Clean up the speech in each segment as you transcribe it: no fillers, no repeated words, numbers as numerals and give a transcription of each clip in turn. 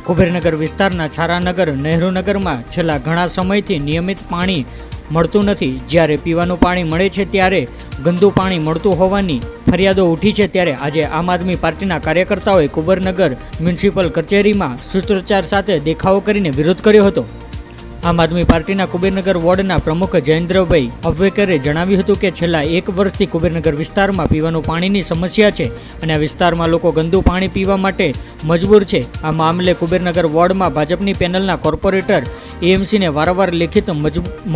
કુબેરનગર વિસ્તારના છારાનગર નહેરુનગરમાં છેલ્લા ઘણા સમયથી નિયમિત પાણી મળતું નથી। જ્યારે પીવાનું પાણી મળે છે ત્યારે ગંદુ પાણી મળતું હોવાની ફરિયાદો ઉઠી છે। ત્યારે આજે આમ આદમી પાર્ટીના કાર્યકર્તાઓએ કુબેરનગર મ્યુનિસિપલ કચેરીમાં સૂત્રોચ્ચાર સાથે દેખાવો કરીને વિરોધ કર્યો હતો। આમ આદમી પાર્ટીના કુબેરનગર વોર્ડના પ્રમુખ જયેન્દ્રભાઈ અબ્વેકરે જણાવ્યું હતું કે છેલ્લા 1 વર્ષથી કુબેરનગર વિસ્તારમાં પીવાનું પાણીની સમસ્યા છે અને આ વિસ્તારમાં લોકો ગંદુ પાણી પીવા માટે મજબૂર છે। આ મામલે કુબેરનગર વોર્ડમાં ભાજપની પેનલના કોર્પોરેટર એએમસીને વારંવાર લેખિત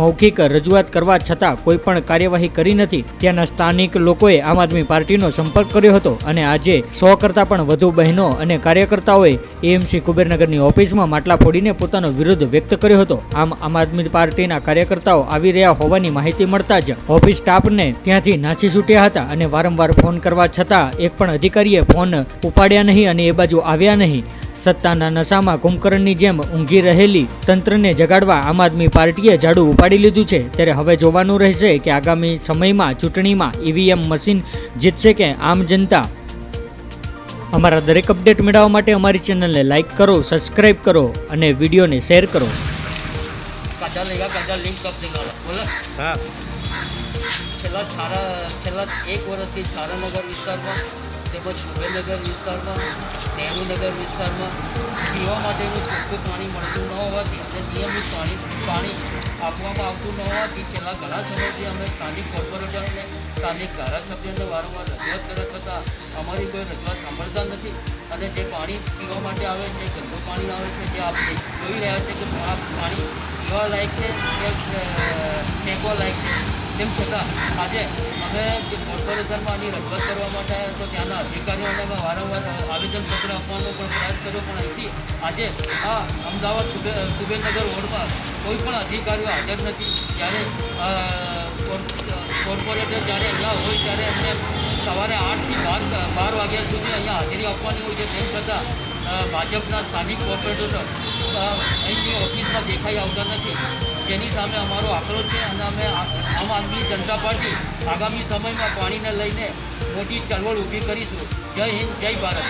મૌખિક રજૂઆત કરવા છતાં કોઈ પણ કાર્યવાહી કરી નથી। ત્યાંના સ્થાનિક લોકોએ આમ આદમી પાર્ટીનો સંપર્ક કર્યો હતો અને આજે 100 કરતાં પણ વધુ બહેનો અને કાર્યકર્તાઓએ એએમસી કુબેરનગરની ઓફિસમાં માટલા ફોડીને પોતાનો વિરોધ વ્યક્ત કર્યો હતો। આમ આદમી પાર્ટીના કાર્યકર્તાઓ આવી રહ્યા હોવાની માહિતી મળતા જ ઓફિસ સ્ટાફને ત્યાંથી નાસી છૂટ્યા હતા અને વારંવાર ફોન કરવા છતાં એક પણ અધિકારીએ ફોન ઉપાડ્યા નહીં અને એ બાજુ આવ્યા નહીં। સત્તાના નશામાં કુંભકર્ણની જેમ ઊંઘી રહેલી તંત્રને જગાડવા આમ આદમી પાર્ટીએ ઝાડુ ઉપાડી લીધું છે। ત્યારે હવે જોવાનું રહેશે કે આગામી સમયમાં ચૂંટણીમાં ઈવીએમ મશીન જીતશે કે આમ જનતા। અમારા દરેક અપડેટ મેળવવા માટે અમારી ચેનલને લાઇક કરો, સબસ્ક્રાઇબ કરો અને વિડીયોને શેર કરો। છેલ્લા 1 વર્ષથી છારાનગર વિસ્તારમાં તેમજ કુબેરનગર વિસ્તારમાં નહેરુનગર વિસ્તારમાં પીવા માટેનું ચોખ્ખું પાણી મળતું ન હોવાથી અને નિયમિત પાણી આપવામાં આવતું ન હોવાથી છેલ્લા ઘણા સમયથી અમે સ્થાનિક કોર્પોરેટરને સ્થાનિક ધારાસભ્યોને વારંવાર રજૂઆત કરવા છતાં અમારી કોઈ રજૂઆત સાંભળતા નથી અને જે પાણી પીવા માટે આવે છે, ગંદુ પાણી આવે છે, જે આપણે જોઈ રહ્યા છે કે આ પાણી પીવા લાયક છે કે ફેંકવા લાયક છે। તેમ છતાં આજે અમે જે કોર્પોરેશનમાં આની રજૂઆત કરવા માટે આવ્યા તો ત્યાંના અધિકારીઓને અમે વારંવાર આવેદનપત્ર આપવાનો પણ પ્રયાસ કર્યો પણ અહીંથી આજે આ અમદાવાદ કુબેરનગર વોર્ડમાં કોઈ પણ અધિકારીઓ હાજર નથી। જ્યારે કોર્પોરેટર જ્યારે અહીંયા હોય ત્યારે એમને સવારે 8 થી 12 વાગ્યા સુધી અહીંયા હાજરી આપવાની હોય છે। તેમ છતાં ભાજપના સ્થાનિક કોર્પોરેટરો અહીંની ઓફિસમાં દેખાઈ આવતા નથી, જેની સામે અમારો આક્રોશ છે અને અમે આમ આદમી જનતા પાર્ટી આગામી સમયમાં પાણીને લઈને મોટી ચળવળ ઊભી કરીશું। જય હિન્દ, જય ભારત।